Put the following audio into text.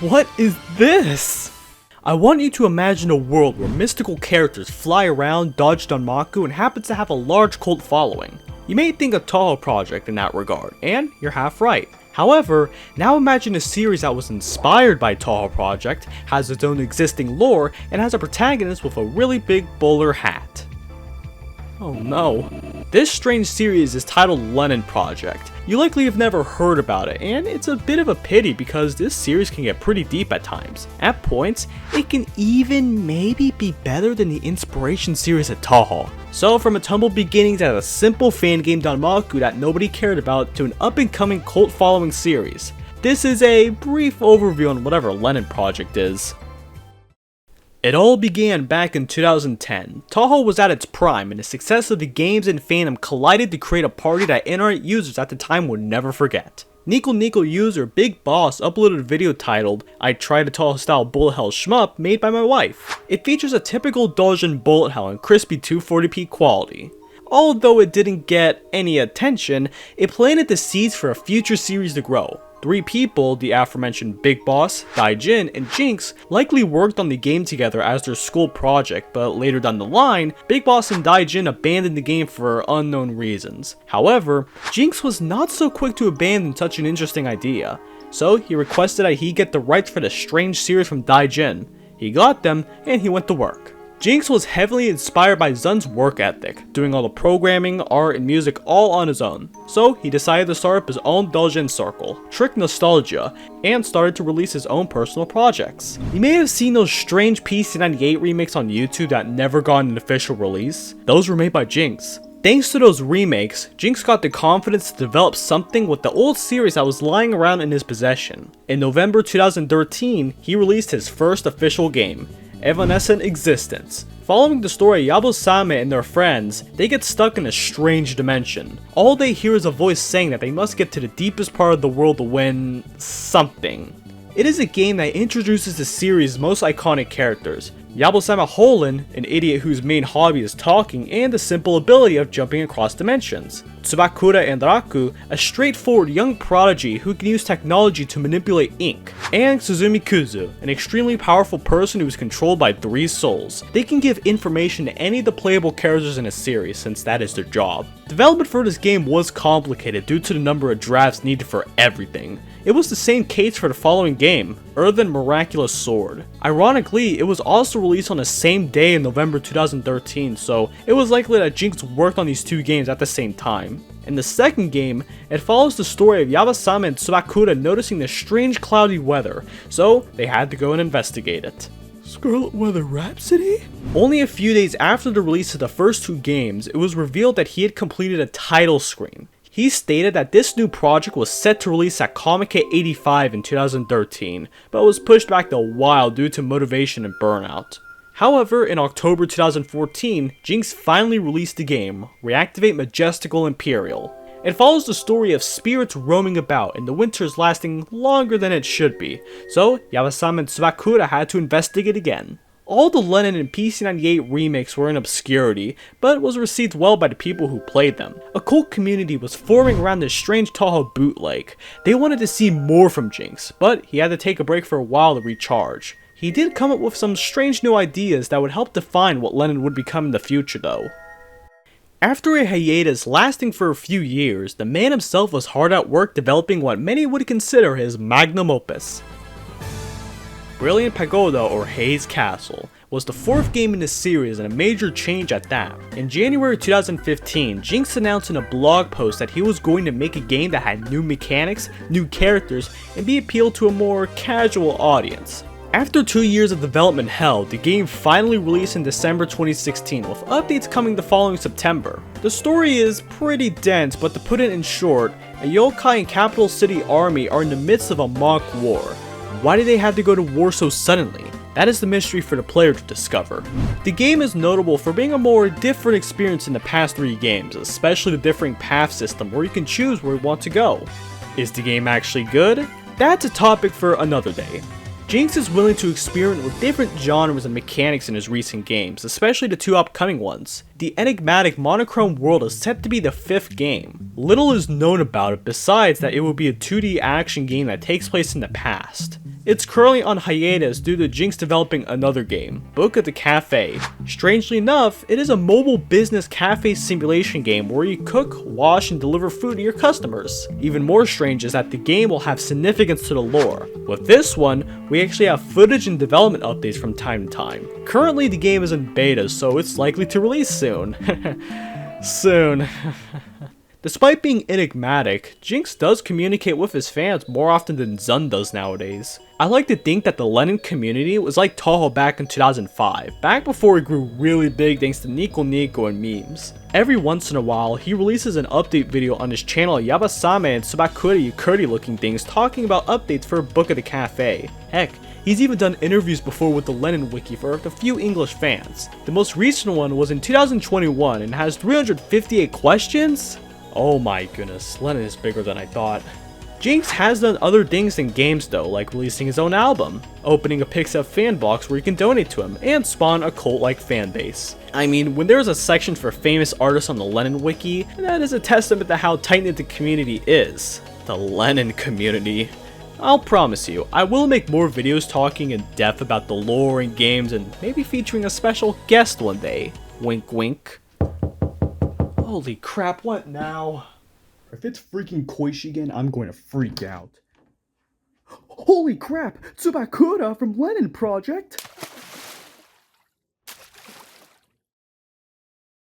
What is this? I want you to imagine a world where mystical characters fly around, dodge Danmaku, and happens to have a large cult following. You may think of Touhou Project in that regard, and you're half right. However, now imagine a series that was inspired by Touhou Project, has its own existing lore, and has a protagonist with a really big bowler hat. Oh no. This strange series is titled Len'en Project. You likely have never heard about it, and it's a bit of a pity because this series can get pretty deep at times. At points, it can even maybe be better than the inspiration series at Touhou. So from its humble beginnings as a simple fan game Danmaku that nobody cared about to an up-and-coming cult following series. This is a brief overview on whatever Len'en Project is. It all began back in 2010. Touhou was at its prime, and the success of the games and fandom collided to create a party that internet users at the time would never forget. Nico user Big Boss uploaded a video titled, "I tried a Touhou style bullet hell shmup made by my wife." It features a typical Doujin bullet hell in crispy 240p quality. Although it didn't get any attention, it planted the seeds for a future series to grow. 3 people, the aforementioned Big Boss, Jyn, and JynX, likely worked on the game together as their school project, but later down the line, Big Boss and Jyn abandoned the game for unknown reasons. However, JynX was not so quick to abandon such an interesting idea, so he requested that he get the rights for the strange series from Jyn. He got them, and he went to work. JynX was heavily inspired by Zun's work ethic, doing all the programming, art, and music all on his own. So he decided to start up his own Doujin circle, Trick Nostalgia, and started to release his own personal projects. You may have seen those strange PC98 remakes on YouTube that never got an official release. Those were made by JynX. Thanks to those remakes, JynX got the confidence to develop something with the old series that was lying around in his possession. In November 2013, he released his first official game, Evanescent Existence. Following the story of Yabusame and their friends, they get stuck in a strange dimension. All they hear is a voice saying that they must get to the deepest part of the world to win something. It is a game that introduces the series' most iconic characters. Yabusame Holin, an idiot whose main hobby is talking, and the simple ability of jumping across dimensions. Tsubakura and Raku, a straightforward young prodigy who can use technology to manipulate ink. And Suzumi Kuzu, an extremely powerful person who is controlled by 3 souls. They can give information to any of the playable characters in a series since that is their job. Development for this game was complicated due to the number of drafts needed for everything. It was the same case for the following game, Earthen Miraculous Sword. Ironically, it was also released on the same day in November 2013, so it was likely that JynX worked on these 2 games at the same time. In the second game, it follows the story of Yabusame and Tsubakura noticing the strange cloudy weather, so they had to go and investigate it. Scarlet Weather Rhapsody? Only a few days after the release of the first 2 games, it was revealed that he had completed a title screen. He stated that this new project was set to release at Comic-Con 85 in 2013, but was pushed back a while due to motivation and burnout. However, in October 2014, JynX finally released the game, Reactivate Majestical Imperial. It follows the story of spirits roaming about and the winters lasting longer than it should be, so Yabusame and Tsubakura had to investigate again. All the Len'en and PC98 remakes were in obscurity, but was received well by the people who played them. A cult community was forming around this strange Touhou bootleg. They wanted to see more from JynX, but he had to take a break for a while to recharge. He did come up with some strange new ideas that would help define what Len'en would become in the future though. After a hiatus lasting for a few years, the man himself was hard at work developing what many would consider his magnum opus. Brilliant Pagoda, or Haze Castle, was the 4th game in the series and a major change at that. In January 2015, JynX announced in a blog post that he was going to make a game that had new mechanics, new characters, and be appealed to a more casual audience. After 2 years of development hell, the game finally released in December 2016, with updates coming the following September. The story is pretty dense, but to put it in short, a yokai and capital city army are in the midst of a mock war. Why did they have to go to war so suddenly? That is the mystery for the player to discover. The game is notable for being a more different experience than the past 3 games, especially the differing path system where you can choose where you want to go. Is the game actually good? That's a topic for another day. JynX is willing to experiment with different genres and mechanics in his recent games, especially the 2 upcoming ones. The enigmatic monochrome world is set to be the 5th game. Little is known about it besides that it will be a 2D action game that takes place in the past. It's currently on hiatus due to JynX developing another game, Book of the Cafe. Strangely enough, it is a mobile business cafe simulation game where you cook, wash, and deliver food to your customers. Even more strange is that the game will have significance to the lore. With this one, we actually have footage and development updates from time to time. Currently the game is in beta, so it's likely to release soon. Soon. Despite being enigmatic, JynX does communicate with his fans more often than Zun does nowadays. I like to think that the Len'en community was like Touhou back in 2005, back before it grew really big thanks to Nico Nico and memes. Every once in a while, he releases an update video on his channel Yabasame and Tsubakura Yukuri looking things talking about updates for Book of the Cafe. Heck, he's even done interviews before with the Len'en wiki for a few English fans. The most recent one was in 2021 and has 358 questions? Oh my goodness, Len'en is bigger than I thought. JynX has done other things than games though, like releasing his own album, opening a Pixel fan box where you can donate to him, and spawn a cult-like fan base. I mean, when there's a section for famous artists on the Len'en wiki, that is a testament to how tight-knit the community is. The Len'en community. I'll promise you, I will make more videos talking in depth about the lore and games and maybe featuring a special guest one day. Wink wink. Holy crap, what now? If it's freaking Koichi again, I'm going to freak out. Holy crap! Tsubakura from Len'en Project!